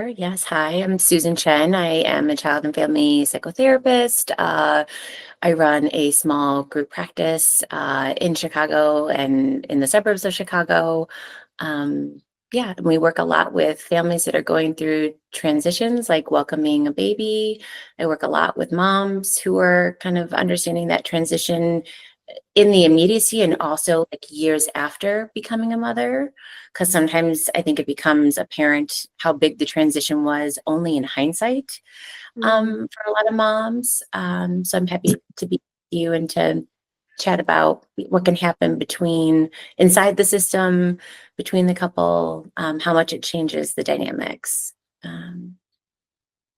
Yes, hi, I'm Susan Chen. I am a child and family psychotherapist. I run a small group practice in Chicago and in the suburbs of Chicago. Um, yeah, and we work a lot with families that are going through transitions, like welcoming a baby. I work a lot with moms who are kind of understanding that transition in the immediacy and also like years after becoming a mother, because sometimes I think it becomes apparent how big the transition was only in hindsight Mm, for a lot of moms. So I'm happy to be with you and to chat about what can happen between inside the system, between the couple, how much it changes the dynamics. Um,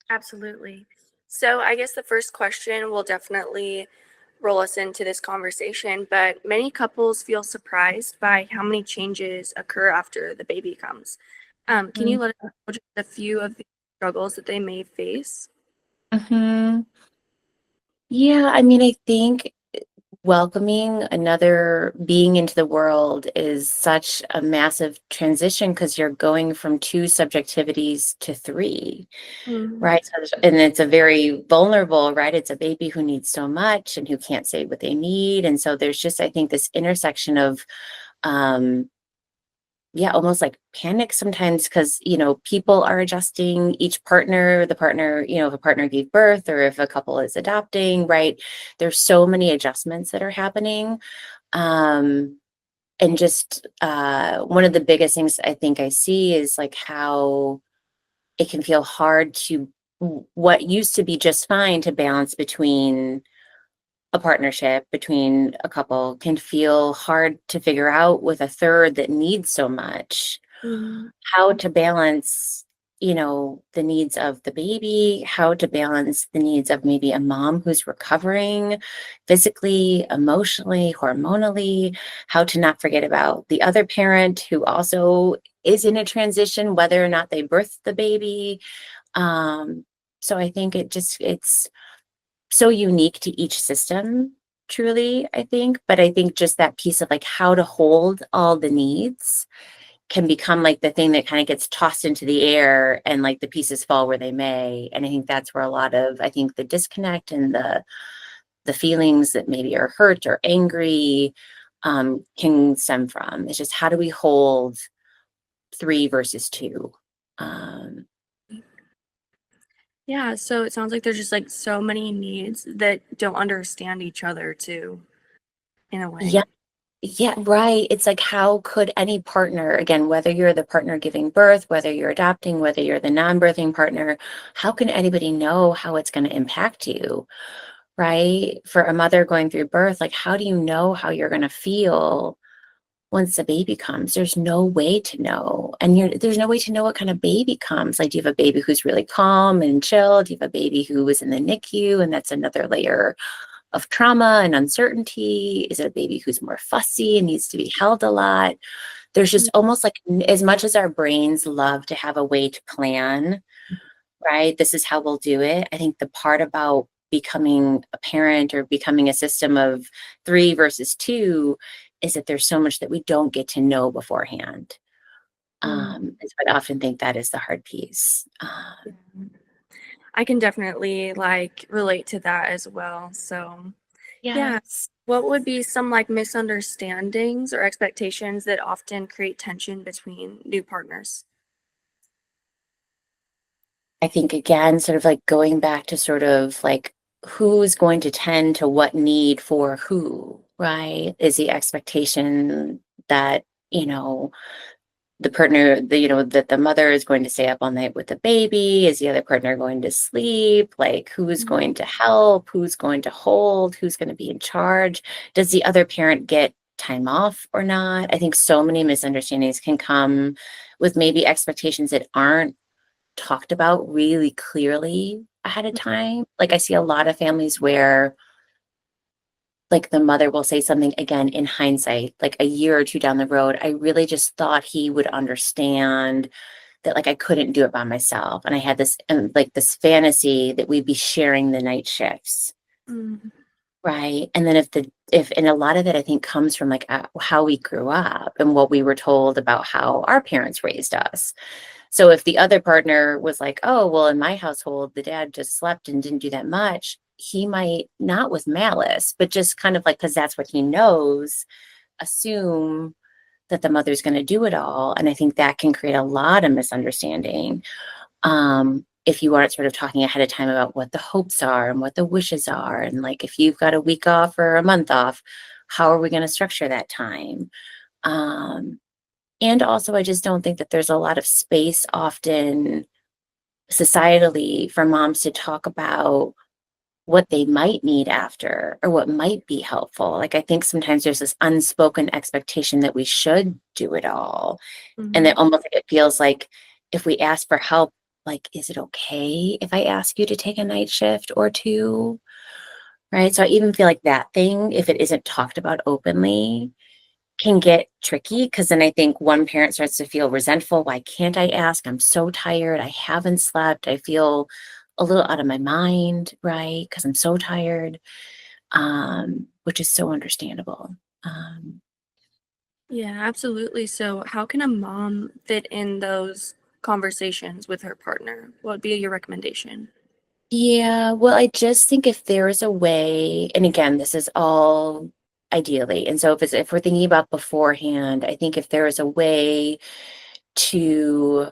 absolutely. So, I guess the first question will definitely roll us into this conversation, but many couples feel surprised by how many changes occur after the baby comes. Can you let us know just a few of the struggles that they may face? mhm. Yeah, I mean, I think welcoming another being into the world is such a massive transition because you're going from two subjectivities to three, Mm, right? And it's a very vulnerable, right? It's a baby who needs so much and who can't say what they need. And so there's just, I think, this intersection of um, yeah, almost like panic sometimes because, people are adjusting each partner, the partner, if a partner gave birth or if a couple is adopting, right? There's so many adjustments that are happening. Um, and just one of the biggest things I think I see is like how it can feel hard to what used to be just fine to balance between a partnership between a couple can feel hard to figure out with a third that needs so much mm, how to balance the needs of the baby, how to balance the needs of maybe a mom who's recovering physically, emotionally, hormonally, how to not forget about the other parent who also is in a transition whether or not they birthed the baby. Um so I think it's so unique to each system, truly, I think. But I think just that piece of like how to hold all the needs can become like the thing that kind of gets tossed into the air and like the pieces fall where they may. And I think that's where a lot of I think the disconnect and the feelings that maybe are hurt or angry can stem from. It's just how do we hold three versus two? Um, yeah, so it sounds like there's just like so many needs that don't understand each other too, in a yeah, way. Yeah, right. It's like, how could any partner, again, whether you're the partner giving birth, whether you're adopting, whether you're the non-birthing partner, how can anybody know how it's going to impact you, right? For a mother going through birth, like, how do you know how you're going to feel once the baby comes? There's no way to know. And there's no way to know what kind of baby comes. Like, do you have a baby who's really calm and chill? Do you have a baby who is in the NICU? And that's another layer of trauma and uncertainty? Is it a baby who's more fussy and needs to be held a lot? There's just almost like, as much as our brains love to have a way to plan, right? This is how we'll do it. I think the part about becoming a parent or becoming a system of three versus two is that there's so much that we don't get to know beforehand. Mm. And so I often think that is the hard piece. I can definitely like relate to that as well. So, yeah. Yes. What would be some like misunderstandings or expectations that often create tension between new partners? I think again, sort of like going back to sort of like who's going to tend to what need for who, right? Is the expectation that, you know, the partner, that the mother is going to stay up all night with the baby? Is the other partner going to sleep? Like, who's Mhm. going to help? Who's going to hold? Who's going to be in charge? Does the other parent get time off or not? I think so many misunderstandings can come with maybe expectations that aren't talked about really clearly ahead of time. Like, I see a lot of families where like the mother will say something again in hindsight, like a year or two down the road. I really just thought he would understand that like I couldn't do it by myself. And I had this like this fantasy that we'd be sharing the night shifts. Mm, Right. And then if and a lot of it I think comes from like how we grew up and what we were told about how our parents raised us. So if the other partner was like, oh, well, in my household, the dad just slept and didn't do that much, he might not with malice, but just kind of like, because that's what he knows, assume that the mother's going to do it all. And I think that can create a lot of misunderstanding. If you aren't sort of talking ahead of time about what the hopes are and what the wishes are. And like, if you've got a week off or a month off, how are we going to structure that time? Um, and also, I just don't think that there's a lot of space often societally for moms to talk about what they might need after or what might be helpful. Like, I think sometimes there's this unspoken expectation that we should do it all. And Mhm. it almost it feels like if we ask for help, like, is it okay if I ask you to take a night shift or two? Right. So I even feel like that thing, if it isn't talked about openly, can get tricky because then I think one parent starts to feel resentful. Why can't I ask? I'm so tired. I haven't slept. I feel a little out of my mind, right? Because I'm so tired, which is so understandable. Um, Yeah, absolutely. So, how can a mom fit in those conversations with her partner? What would be your recommendation? yeah, well, I just think if there is a way, and again, this is all ideally, and so if we're thinking about beforehand, I think if there is a way to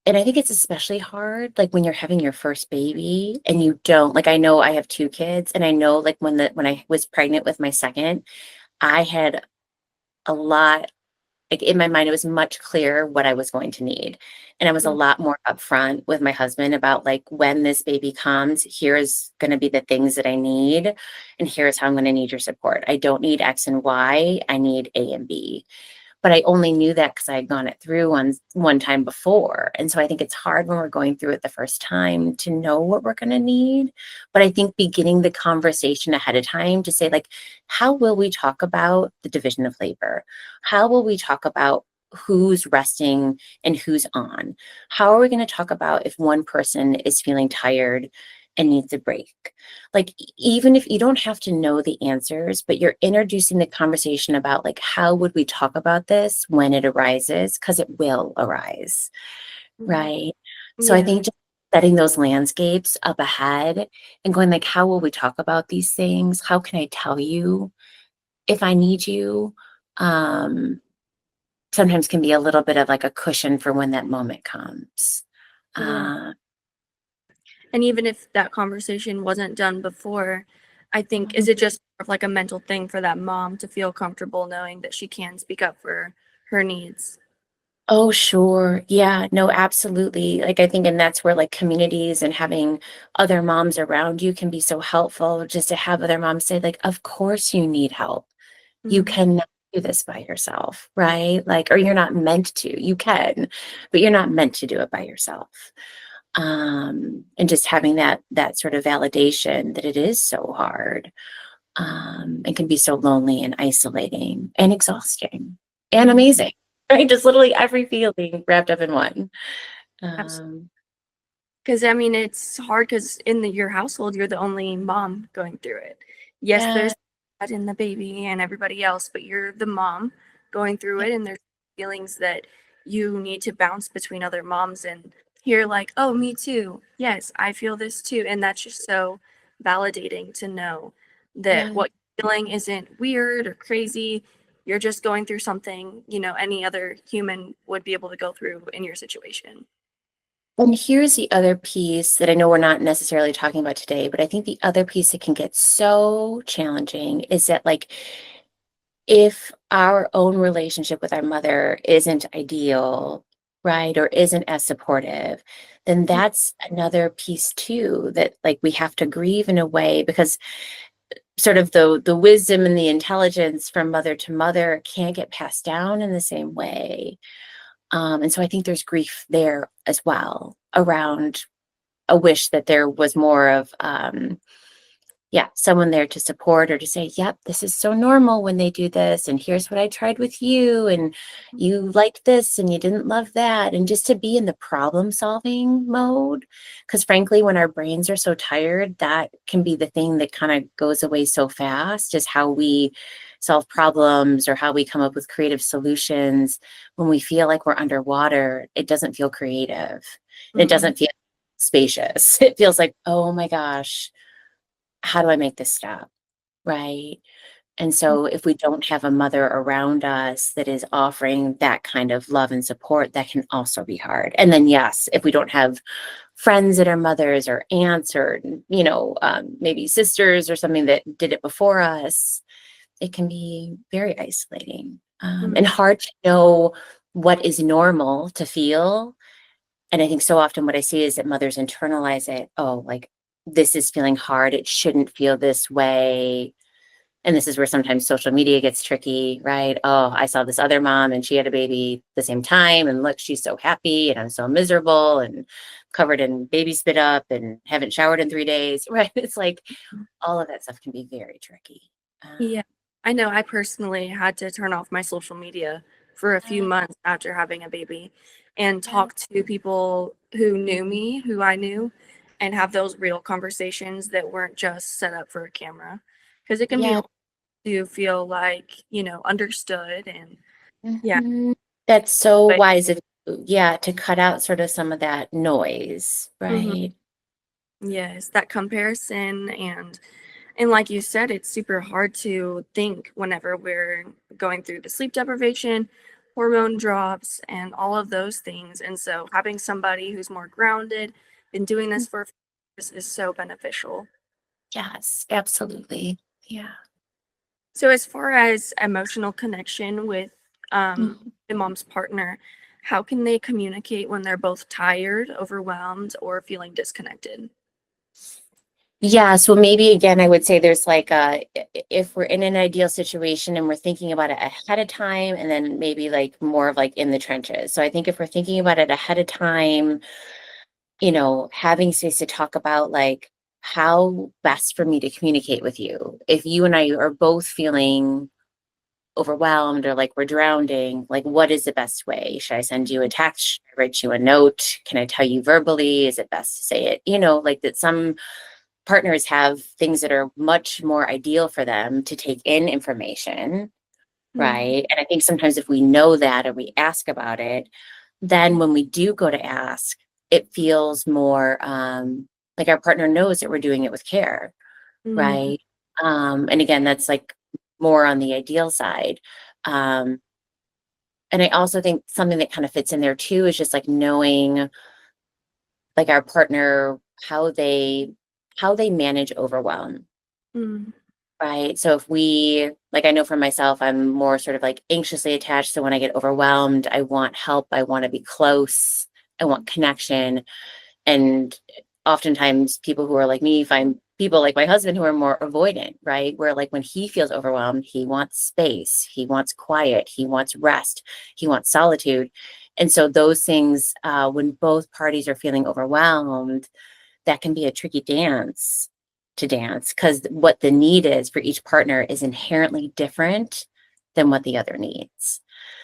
and I think it's especially hard, like, when you're having your first baby and you don't like, I know I have 2 kids, and I know, like, when I was pregnant with my second, I had a lot like, in my mind, it was much clearer what I was going to need, and I was a Mm. lot more upfront with my husband about, like, when this baby comes, here's gonna be the things that I need, and here's how I'm gonna need your support. I don't need X and Y, I need A and B. But I only knew that because I had gone it through one time before, and so I think it's hard when we're going through it the first time to know what we're gonna need, but I think beginning the conversation ahead of time to say, like, "How will we talk about the division of labor? How will we talk about who's resting and who's on? How are we gonna talk about if one person is feeling tired and needs a break?" Like, even if you don't have to know the answers, but you're introducing the conversation about, like, how would we talk about this when it arises? Because it will arise, Mhm. right? So I Yeah. think just setting those landscapes up ahead and going, like, how will we talk about these things? How can I tell you if I need you? Um, Sometimes can be a little bit of like a cushion for when that moment comes. Right. Uh, And even if that conversation wasn't done before, I think, mhm. is it just sort of like a mental thing for that mom to feel comfortable knowing that she can speak up for her needs? Oh, sure. Yeah, no, absolutely. Like, I think, and that's where like communities and having other moms around you can be so helpful just to have other moms say, like, of course you need help. You Mhm. cannot do this by yourself, right? Like, or you're not meant to. You can, but you're not meant to do it by yourself. And just having that sort of validation that it is so hard, and can be so lonely and isolating and exhausting and Mhm. amazing, right? Just literally every feeling wrapped up in one. Absolutely. Um, Because I mean, it's hard because in your household, you're the only mom going through it. Yes, yeah, there's dad and the baby and everybody else, but you're the mom going through yeah, it, and there's feelings that you need to bounce between other moms and hear like, "Oh, me too. Yes, I feel this too," and that's just so validating to know that yeah. what you're feeling isn't weird or crazy. You're just going through something, any other human would be able to go through in your situation. And here's the other piece that I know we're not necessarily talking about today, but I think the other piece that can get so challenging is that, like, if our own relationship with our mother isn't ideal, right, or isn't as supportive, then that's another piece too that like we have to grieve in a way because sort of the wisdom and the intelligence from mother to mother can't get passed down in the same way. And so I think there's grief there as well around a wish that there was more of yeah, someone there to support or to say, yep, this is so normal when they do this. And here's what I tried with you. And you liked this and you didn't love that. And just to be in the problem solving mode. Because frankly, when our brains are so tired, that can be the thing that kind of goes away so fast, is how we solve problems or how we come up with creative solutions. When we feel like we're underwater, it doesn't feel creative. And it Mhm. doesn't feel spacious. It feels like, oh my gosh, how do I make this stop? Right. And so if we don't have a mother around us that is offering that kind of love and support, that can also be hard. And then, yes, if we don't have friends that are mothers or aunts or, maybe sisters or something that did it before us, it can be very isolating, and Mhm. hard to know what is normal to feel. And I think so often what I see is that mothers internalize it. Oh, like this is feeling hard. It shouldn't feel this way. And this is where sometimes social media gets tricky, right? Oh, I saw this other mom and she had a baby the same time. And look, she's so happy and I'm so miserable and covered in baby spit up and haven't showered in 3 days, right? It's like all of that stuff can be very tricky. Yeah. I know I personally had to turn off my social media for a few Uh, months after having a baby and yeah, talk to people who knew me, who I knew, and have those real conversations that weren't just set up for a camera. Because it can be yeah. hard to feel like, understood and yeah. Mhm. That's so But wise of you, yeah, to cut out sort of some of that noise, mhm, right? yes, that comparison and like you said, it's super hard to think whenever we're going through the sleep deprivation, hormone drops, and all of those things. And so having somebody who's more grounded, been doing Mm, this for years is so beneficial. yes, absolutely. Yeah. So as far as emotional connection with Mhm. the mom's partner, how can they communicate when they're both tired, overwhelmed, or feeling disconnected? Yeah, so maybe again, I would say there's like if we're in an ideal situation and we're thinking about it ahead of time, and then maybe like more of like in the trenches. So I think if we're thinking about it ahead of time, having space to talk about like how best for me to communicate with you. If you and I are both feeling overwhelmed or like we're drowning, like what is the best way? Should I send you a text? Should I write you a note? Can I tell you verbally? Is it best to say it? Like that some partners have things that are much more ideal for them to take in information, Mhm. right? And I think sometimes if we know that or we ask about it, then when we do go to ask, it feels more like our partner knows that we're doing it with care, Mhm. right? And again, that's like more on the ideal side. Um, and I also think something that kind of fits in there too is just like knowing like our partner, how they manage overwhelm. Mhm. Right. So if we, like, I know for myself, I'm more sort of like anxiously attached. So when I get overwhelmed, I want help. I want to be close. I want connection. And oftentimes people who are like me find people like my husband who are more avoidant, right? Where like when he feels overwhelmed, he wants space, he wants quiet, he wants rest, he wants solitude. And so those things, when both parties are feeling overwhelmed, that can be a tricky dance to dance because what the need is for each partner is inherently different than what the other needs.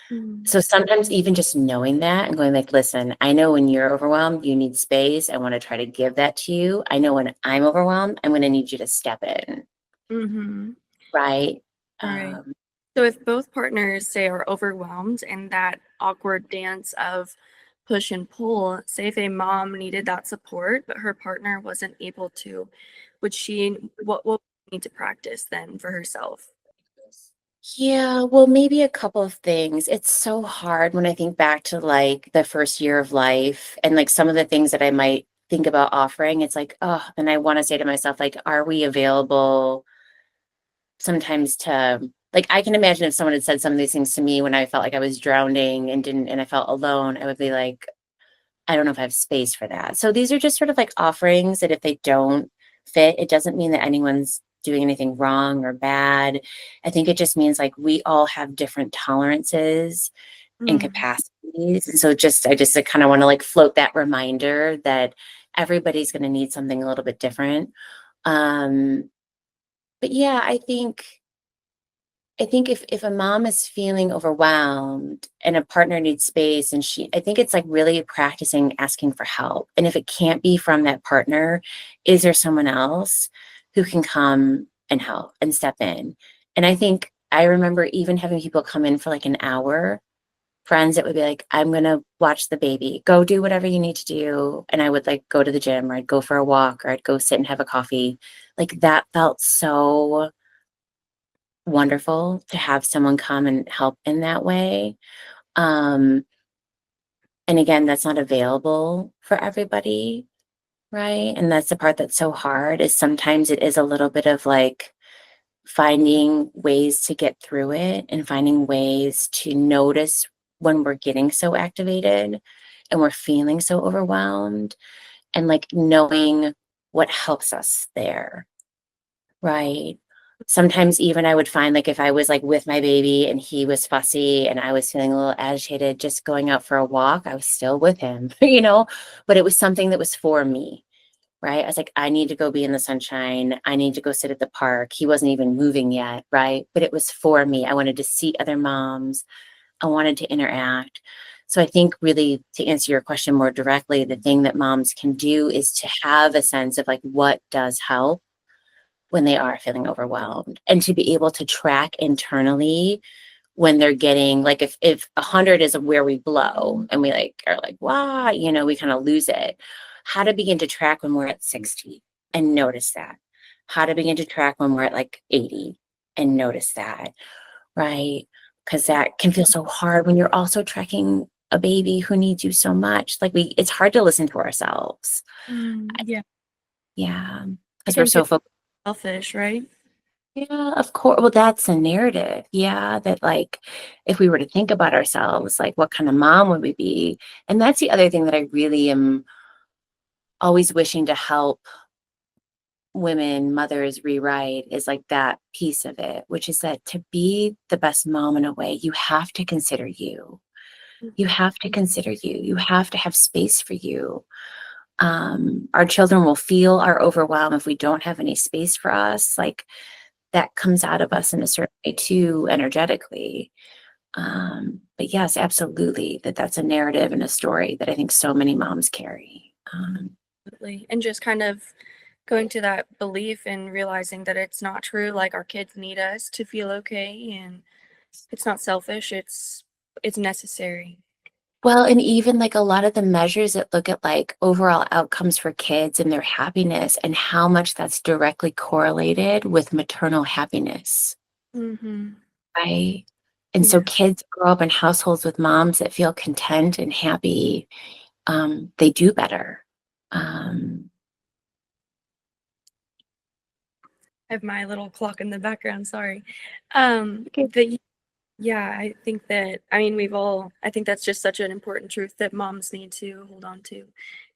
Mhm. So sometimes even just knowing that and going like, listen, I know when you're overwhelmed, you need space. I want to try to give that to you. I know when I'm overwhelmed, I'm going to need you to step in, Mhm. right? Right. Um, So if both partners say are overwhelmed in that awkward dance of push and pull, say if a mom needed that support but her partner wasn't able to, would she what need to practice then for herself? yeah, well, maybe a couple of things. It's so hard when I think back to like the first year of life and like some of the things that I might think about offering. It's like, oh, and I want to say to myself, like, are we available sometimes to like I can imagine if someone had said some of these things to me when I felt like I was drowning and didn't and I felt alone, I would be like, I don't know if I have space for that. So these are just sort of like offerings that if they don't fit, it doesn't mean that anyone's doing anything wrong or bad. I think it just means like we all have different tolerances and Mm, capacities. And so I just kind of want to like float that reminder that everybody's going to need something a little bit different. Um, But yeah, I think if a mom is feeling overwhelmed and a partner needs space and I think it's like really practicing asking for help. And if it can't be from that partner, is there someone else who can come and help and step in? And I think I remember even having people come in for like an hour, friends that would be like, I'm going to watch the baby, go do whatever you need to do. And I would like go to the gym or I'd go for a walk or I'd go sit and have a coffee. Like that felt so wonderful to have someone come and help in that way. Um, and again, that's not available for everybody, right? And that's the part that's so hard is sometimes it is a little bit of like finding ways to get through it and finding ways to notice when we're getting so activated and we're feeling so overwhelmed and like knowing what helps us there. Right. Sometimes even I would find like if I was like with my baby and he was fussy and I was feeling a little agitated, just going out for a walk, I was still with him, but it was something that was for me, right? I was like, I need to go be in the sunshine. I need to go sit at the park. He wasn't even moving yet, right? But it was for me. I wanted to see other moms. I wanted to interact. So I think really to answer your question more directly, the thing that moms can do is to have a sense of like what does help when they are feeling overwhelmed and to be able to track internally when they're getting like if 100 is where we blow and we like are like wow we kind of lose it, how to begin to track when we're at 60 and notice that, how to begin to track when we're at like 80 and notice that, right? Because that can feel so hard when you're also tracking a baby who needs you so much, like it's hard to listen to ourselves. Yeah. Yeah, It because we're can feel so focused. selfish, right? Yeah, of course. Well, that's a narrative. Yeah, that like if we were to think about ourselves, like what kind of mom would we be? And that's the other thing that I really am always wishing to help women, mothers rewrite is like that piece of it, which is that to be the best mom in a way, you have to consider you. You have to consider you. You have to have space for you. Our children will feel our overwhelm if we don't have any space for us. Like that comes out of us in a certain way too, energetically. But yes, absolutely, that's a narrative and a story that I think so many moms carry. Absolutely. And just kind of going to that belief and realizing that it's not true. Like our kids need us to feel okay, and it's not selfish. It's necessary. Well, and even like a lot of the measures that look at like overall outcomes for kids and their happiness and how much that's directly correlated with maternal happiness, Mm-hmm. right? And so Yeah. kids grow up in households with moms that feel content and happy. They do better. Um, I have my little clock in the background. Sorry. okay. The Yeah, I think that, I mean, I think that's just such an important truth that moms need to hold on to.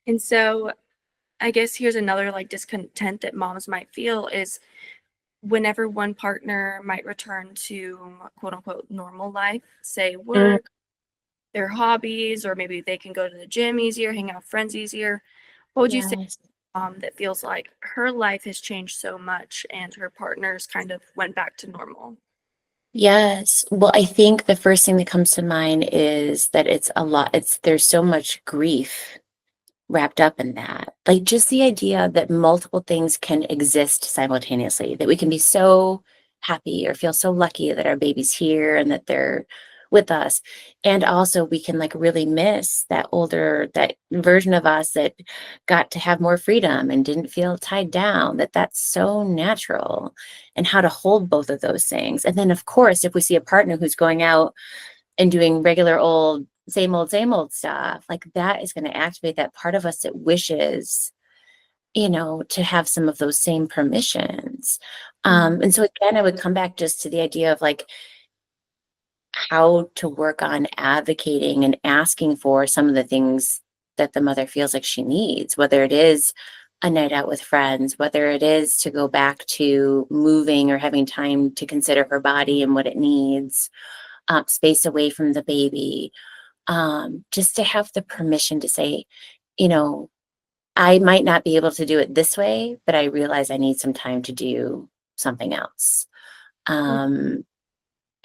And so I guess here's another like discontent that moms might feel is whenever one partner might return to quote unquote normal life, say Mm, work, their hobbies, or maybe they can go to the gym easier, hang out with friends easier. What would you say yes. that feels like her life has changed so much and her partners kind of went back to normal? Yes. Well, I think the first thing that comes to mind is that there's so much grief wrapped up in that. Like just the idea that multiple things can exist simultaneously, that we can be so happy or feel so lucky that our baby's here and that they're with us. And also we can like really miss that version of us that got to have more freedom and didn't feel tied down, that's so natural, and how to hold both of those things. And then of course, if we see a partner who's going out and doing regular old same old stuff, like that is going to activate that part of us that wishes, to have some of those same permissions. Mhm. And so again, I would come back just to the idea of like how to work on advocating and asking for some of the things that the mother feels like she needs, whether it is a night out with friends, whether it is to go back to moving or having time to consider her body and what it needs, space away from the baby, just to have the permission to say, you know, I might not be able to do it this way, but I realize I need some time to do something else. And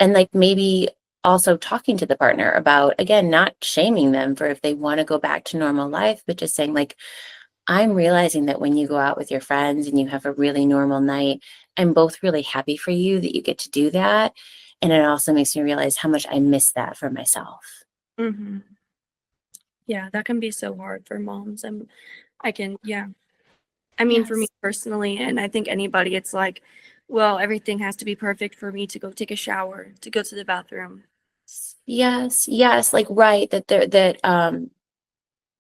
like maybe also talking to the partner about, again, not shaming them for if they want to go back to normal life, but just saying like, I'm realizing that when you go out with your friends and you have a really normal night, I'm both really happy for you that you get to do that. And it also makes me realize how much I miss that for myself. Mm-hmm. Yeah, that can be so hard for moms. Yeah. I mean, for me Yes. personally, and I think anybody, it's like, well, everything has to be perfect for me to go take a shower, to go to the bathroom. Yes. Yes. Like, right.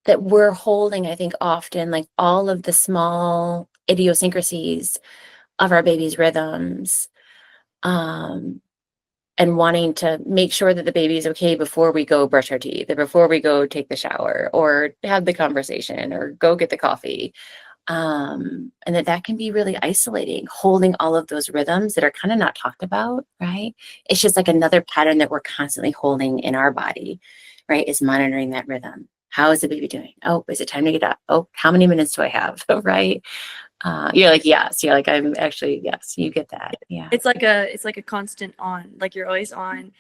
That we're holding, I think, often like all of the small idiosyncrasies of our baby's rhythms. Um, and wanting to make sure that the baby is okay before we go brush our teeth or before we go take the shower or have the conversation or go get the coffee. And that can be really isolating, holding all of those rhythms that are kind of not talked about, right? It's just like another pattern that we're constantly holding in our body, right? Is monitoring that rhythm. How is the baby doing? Oh, is it time to get up? Oh, how many minutes do I have? Right? You're like, yes. You're like, I'm actually, yes, you get that. Yeah. It's like a constant on, like you're always on.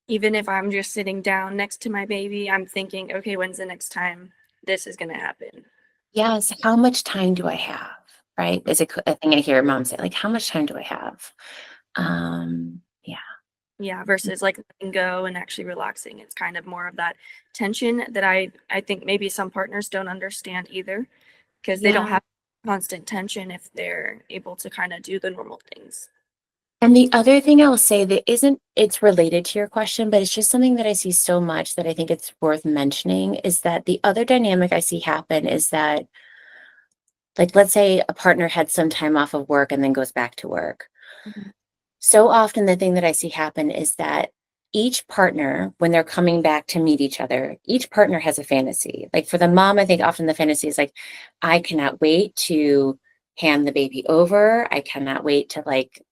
Even if I'm just sitting down next to my baby, I'm thinking, okay, when's the next time this is gonna happen? Yes. How much time do I have? Right? Is a thing I hear mom say, like, how much time do I have? Yeah. Yeah, versus like letting go and actually relaxing. It's kind of more of that tension that I think maybe some partners don't understand either, because they don't Yeah. have constant tension if they're able to kind of do the normal things. And the other thing I'll say that isn't, it's related to your question, but it's just something that I see so much that I think it's worth mentioning is that the other dynamic I see happen is that, like, let's say a partner had some time off of work and then goes back to work. Mhm. So often the thing that I see happen is that each partner, when they're coming back to meet each other, each partner has a fantasy. Like for the mom, I think often the fantasy is like, I cannot wait to hand the baby over. I cannot wait to like,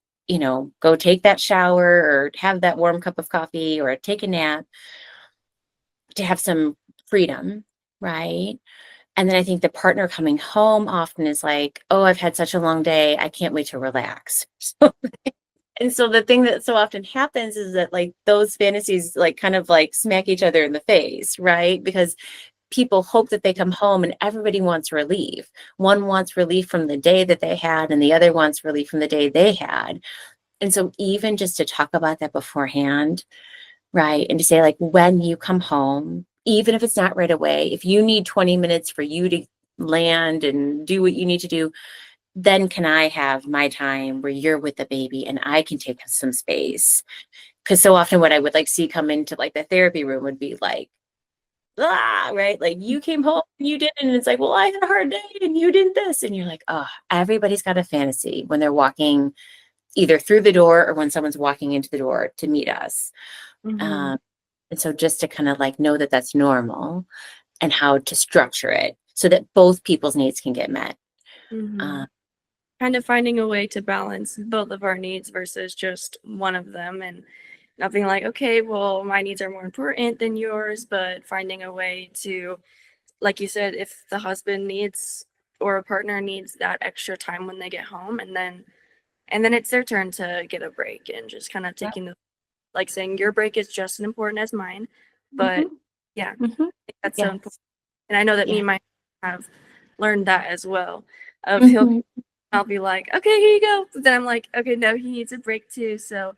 go take that shower or have that warm cup of coffee or take a nap to have some freedom, right? And then I think the partner coming home often is like, oh, I've had such a long day. I can't wait to relax. And so the thing that so often happens is that like those fantasies like kind of like smack each other in the face, right? Because people hope that they come home and everybody wants relief. One wants relief from the day that they had, and the other wants relief from the day they had. And so even just to talk about that beforehand, right? And to say like when you come home, even if it's not right away, if you need 20 minutes for you to land and do what you need to do, then can I have my time where you're with the baby and I can take some space? Because so often what I would like see come into like the therapy room would be like, right? Like you came home and you did, and it's like, well, I had a hard day and you did this. And you're like, oh, everybody's got a fantasy when they're walking either through the door or when someone's walking into the door to meet us. Mhm. Um, and so just to kind of like know that that's normal and how to structure it so that both people's needs can get met. Uh, Mhm. Kind of finding a way to balance both of our needs versus just one of them, and not being like, okay, well, my needs are more important than yours, but finding a way to, like you said, if the husband needs or a partner needs that extra time when they get home, and then it's their turn to get a break, and just kind of Yep. taking the, like saying your break is just as important as mine. But Mhm, yeah, I mhm. think that's so important. Yes. And I know that me Yeah. and my have learned that as well. Of Mhm. I'll be like, okay, here you go. But then I'm like, okay, no, he needs a break too. So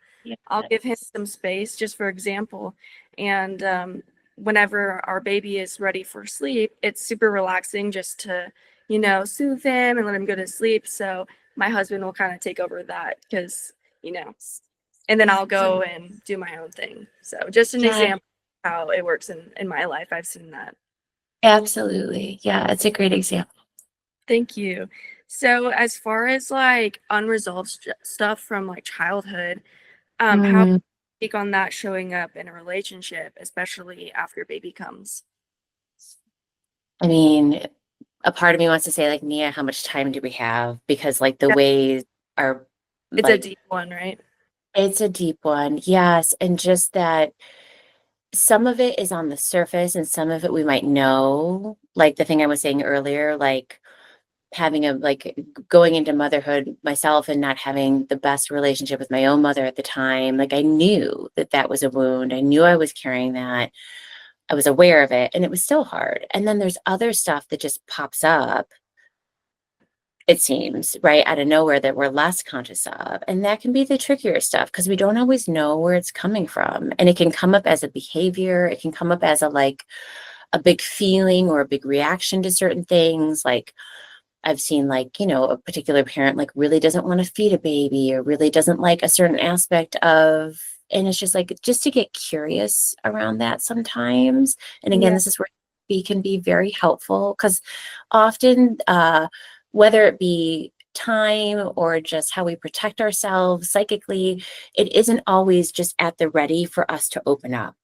I'll give him Yes. some space, just for example. And whenever our baby is ready for sleep, it's super relaxing just to, soothe him and let him go to sleep. So my husband will kind of take over that because, you know, and then I'll Yes. go and do my own thing. So just an Yeah, example of how it works in my life. I've seen that. absolutely. Yeah, it's a great example. Thank you. So as far as like unresolved stuff from like childhood, how Mm, speak on that showing up in a relationship, especially after baby comes? I mean, a part of me wants to say like, Mia, how much time do we have? Because like the Yeah, ways are it's a like, deep one, right? it's a deep one. Yes. And just that some of it is on the surface and some of it we might know. Like the thing I was saying earlier, like having going into motherhood myself and not having the best relationship with my own mother at the time, like I knew that that was a wound. I knew I was carrying that. I was aware of it, and it was still hard. And then there's other stuff that just pops up, it seems, right out of nowhere, that we're less conscious of. And that can be the trickier stuff because we don't always know where it's coming from. And it can come up as a behavior. It can come up as a big feeling or a big reaction to certain things. Like I've seen a particular parent really doesn't want to feed a baby or really doesn't like a certain aspect of, and it's just to get curious around that sometimes. And again, Yeah. this is where we can be very helpful because often, whether it be time or just how we protect ourselves psychically, it isn't always just at the ready for us to open up.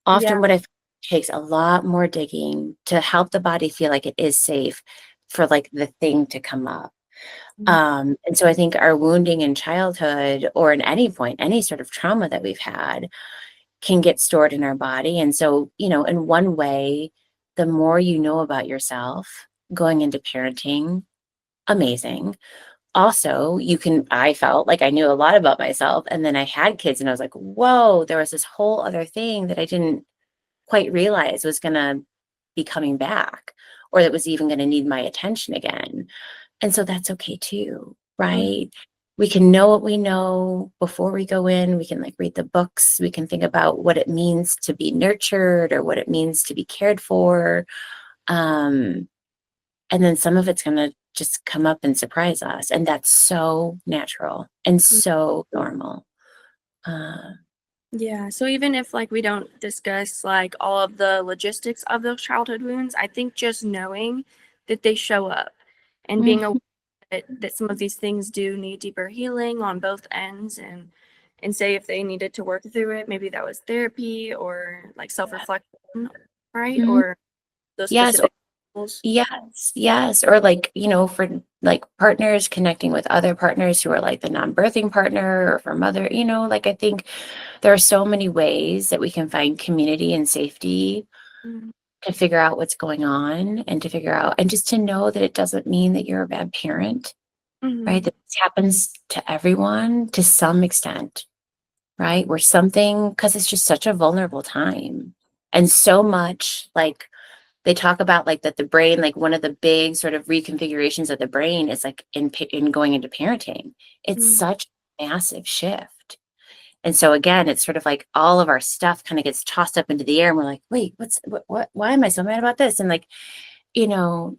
Yeah. Often what I find takes a lot more digging to help the body feel like it is safe for the thing to come up. Mm. And so I think our wounding in childhood or in any point, any sort of trauma that we've had can get stored in our body. And so, in one way, the more you know about yourself going into parenting, amazing. Also, I felt like I knew a lot about myself. And then I had kids and I was like, whoa, there was this whole other thing that I didn't quite realize was going to be coming back or that was even going to need my attention again. And so that's okay too, Mm. right? We can know what we know before we go in. We can read the books. We can think about what it means to be nurtured or what it means to be cared for. Um, and then some of it's going to just come up and surprise us. And that's so natural and so normal. Uh, Yeah. So even if we don't discuss all of the logistics of those childhood wounds, I think just knowing that they show up and being aware mhm. that some of these things do need deeper healing on both ends, and say if they needed to work through it, maybe that was therapy or self-reflection, right? Mhm. Or those Yes, specific tools. yes, yes. Or for partners connecting with other partners who are the non-birthing partner or for mother, I think there are so many ways that we can find community and safety Mhm. to figure out what's going on and to figure out and just to know that it doesn't mean that you're a bad parent, right? Mhm. That this happens to everyone to some extent, right? Where something, because it's just such a vulnerable time. And so much they talk about that the brain, one of the big sort of reconfigurations of the brain is in going into parenting. It's Mhm. such a massive shift. And so again, it's sort of all of our stuff kind of gets tossed up into the air and we're like, wait, why am I so mad about this? And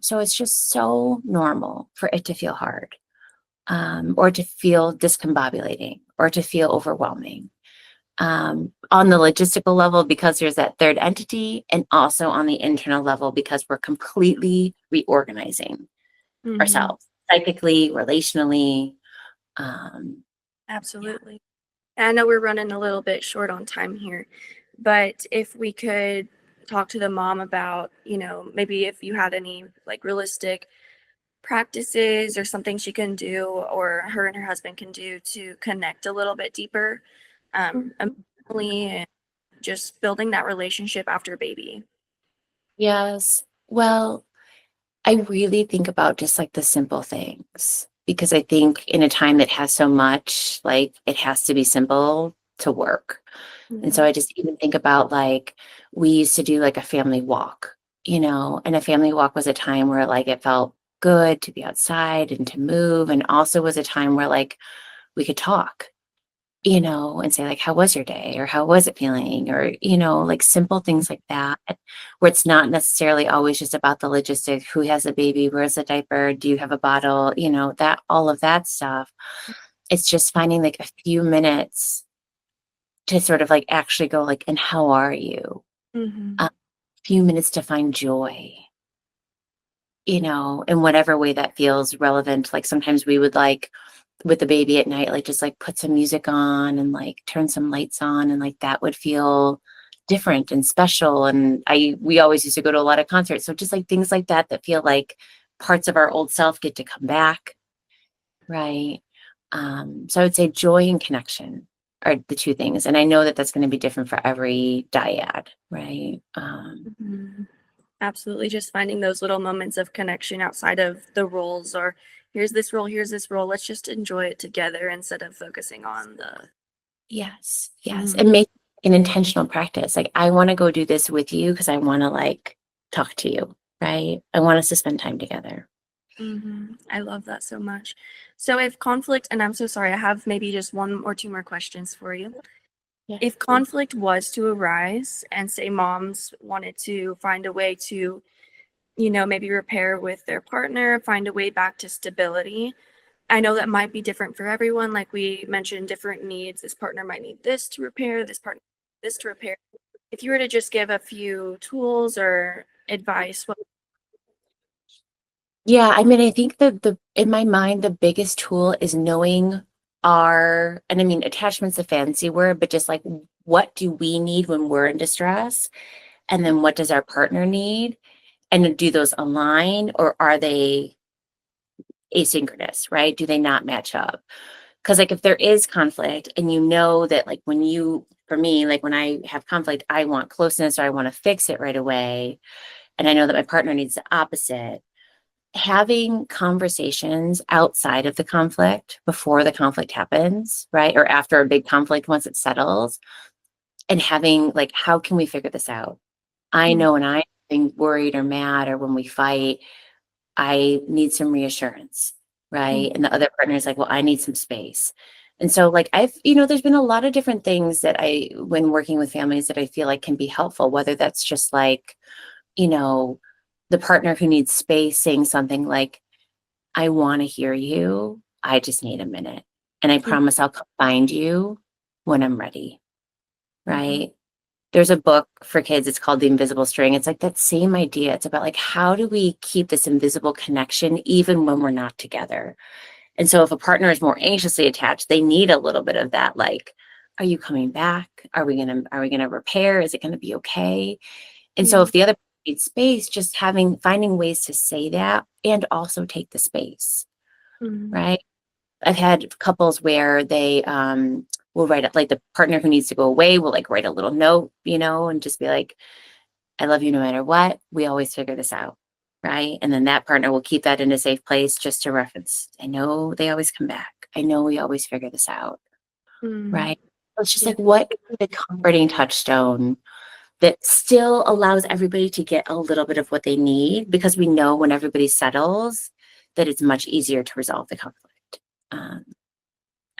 so it's just so normal for it to feel hard, or to feel discombobulating or to feel overwhelming, on the logistical level because there's that third entity, and also on the internal level because we're completely reorganizing Mhm. ourselves psychically, relationally. Um, yeah. Absolutely. And I know we're running a little bit short on time here, but if we could talk to the mom about, maybe if you had any realistic practices or something she can do or her and her husband can do to connect a little bit deeper, Mhm. emotionally, and just building that relationship after baby. Yes. Well, I really think about just the simple things because I think in a time that has so much, it has to be simple to work. And so Yeah. I just even think about we used to do a family walk, and a family walk was a time where it felt good to be outside and to move, and also was a time where we could talk, and say how was your day or how was it feeling or simple things like that, where it's not necessarily always just about the logistics, who has a baby, where's the diaper, do you have a bottle, that all of that stuff. It's just finding a few minutes to sort of actually go and how are you? Hmm. A few minutes to find joy, in whatever way that feels relevant. Sometimes we would with the baby at night, just put some music on and turn some lights on and that would feel different and special. And we always used to go to a lot of concerts. So just things like that that feel like parts of our old self get to come back. Right. So I would say joy and connection are the two things. And I know that that's going to be different for every dyad, right? Hmm. Absolutely. Just finding those little moments of connection outside of the roles, or here's this role, here's this role. Let's just enjoy it together instead of focusing on the. Yes, yes. Mhm. And make an intentional practice. Like, I want to go do this with you because I want to like talk to you, right? I want us to spend time together. I love that so much. So, if conflict, and I'm so sorry, I have maybe just one or two more questions for you. Yeah. If conflict was to arise, and say moms wanted to find a way to, maybe repair with their partner, find a way back to stability, I know that might be different for everyone. Like we mentioned, different needs. This partner might need this to repair, this partner this to repair. If you were to just give a few tools or advice, what? Yeah, I mean, I think the in my mind, the biggest tool is knowing our, and I mean, attachment's a fancy word, but just like what do we need when we're in distress? And then what does our partner need? And do those align or are they asynchronous, right? Do they not match up? Because like if there is conflict and you know that like when you, for me, like when I have conflict, I want closeness or I want to fix it right away. And I know that my partner needs the opposite. Having conversations outside of the conflict before the conflict happens, right? Or after a big conflict, once it settles, and having like, how can we figure this out? I Mm, know when I'm being worried or mad or when we fight, I need some reassurance, mm, right? And the other partner is like, well, I need some space. And so, like, there's been a lot of different things that when working with families, that I feel like can be helpful, whether that's just like, you know, the partner who needs space saying something like, I want to hear you. I just need a minute. And I mm, promise I'll come find you when I'm ready, mhm, right? There's a book for kids. It's called The Invisible String. It's like that same idea. It's about like, how do we keep this invisible connection even when we're not together? And so if a partner is more anxiously attached, they need a little bit of that, like, are you coming back? Are we gonna repair? Is it gonna be okay? And so mm, if the other needs space, just finding ways to say that and also take the space, mm, right? I've had couples where they will write it, like the partner who needs to go away will like write a little note, and just be like, I love you no matter what. We always figure this out. Right. And then that partner will keep that in a safe place just to reference. I know they always come back. I know we always figure this out. mm. Right. So it's just Yeah. like, what could be the comforting touchstone that still allows everybody to get a little bit of what they need? Because we know when everybody settles, that it's much easier to resolve the conflict. Um,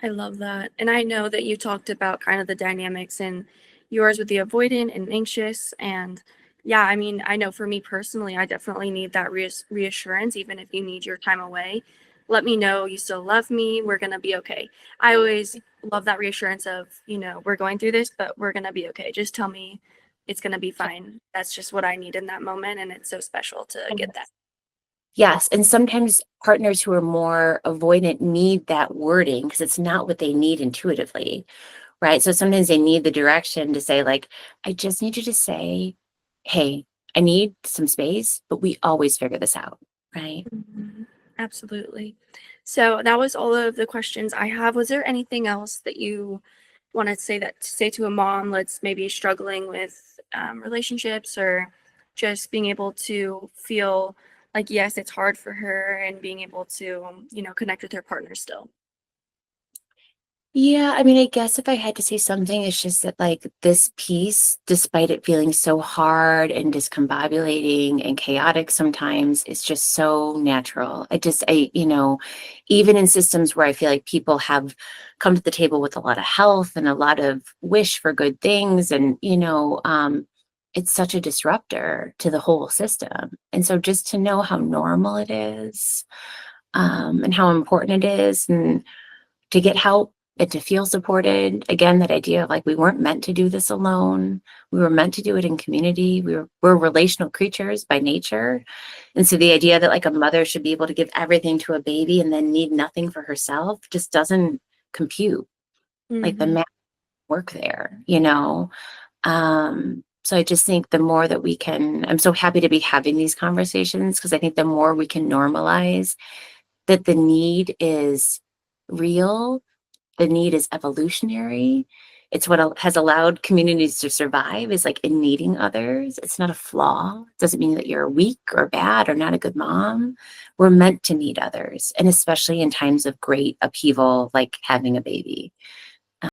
I love that. And I know that you talked about kind of the dynamics in yours with the avoidant and anxious. And yeah, I mean, I know for me personally, I definitely need that reassurance, even if you need your time away. Let me know you still love me. We're going to be okay. I always love that reassurance of, we're going through this, but we're going to be okay. Just tell me it's going to be fine. That's just what I need in that moment. And it's so special to get that. Yes, and sometimes partners who are more avoidant need that wording because it's not what they need intuitively, right? So sometimes they need the direction to say, like, I just need you to say, hey, I need some space, but we always figure this out, right? Mhm. Absolutely. So that was all of the questions I have. Was there anything else that you wanted to say to a mom that's maybe struggling with relationships, or just being able to feel like yes, it's hard for her, and being able to connect with her partner still? Yeah, I mean, I guess if I had to say something, it's just that like this piece, despite it feeling so hard and discombobulating and chaotic sometimes, it's just so natural. Even in systems where I feel like people have come to the table with a lot of health and a lot of wish for good things, and it's such a disruptor to the whole system. And so just to know how normal it is, and how important it is, and to get help and to feel supported. Again, that idea of like we weren't meant to do this alone. We were meant to do it in community. We're relational creatures by nature. And so the idea that like a mother should be able to give everything to a baby and then need nothing for herself just doesn't compute. Like the Hmm. math work there. So I just think the more that I'm so happy to be having these conversations because I think the more we can normalize that the need is real, the need is evolutionary, It's what has allowed communities to survive, is like in needing others. It's not a flaw. It doesn't mean that you're weak or bad or not a good mom. We're meant to need others, and especially in times of great upheaval, like having a baby.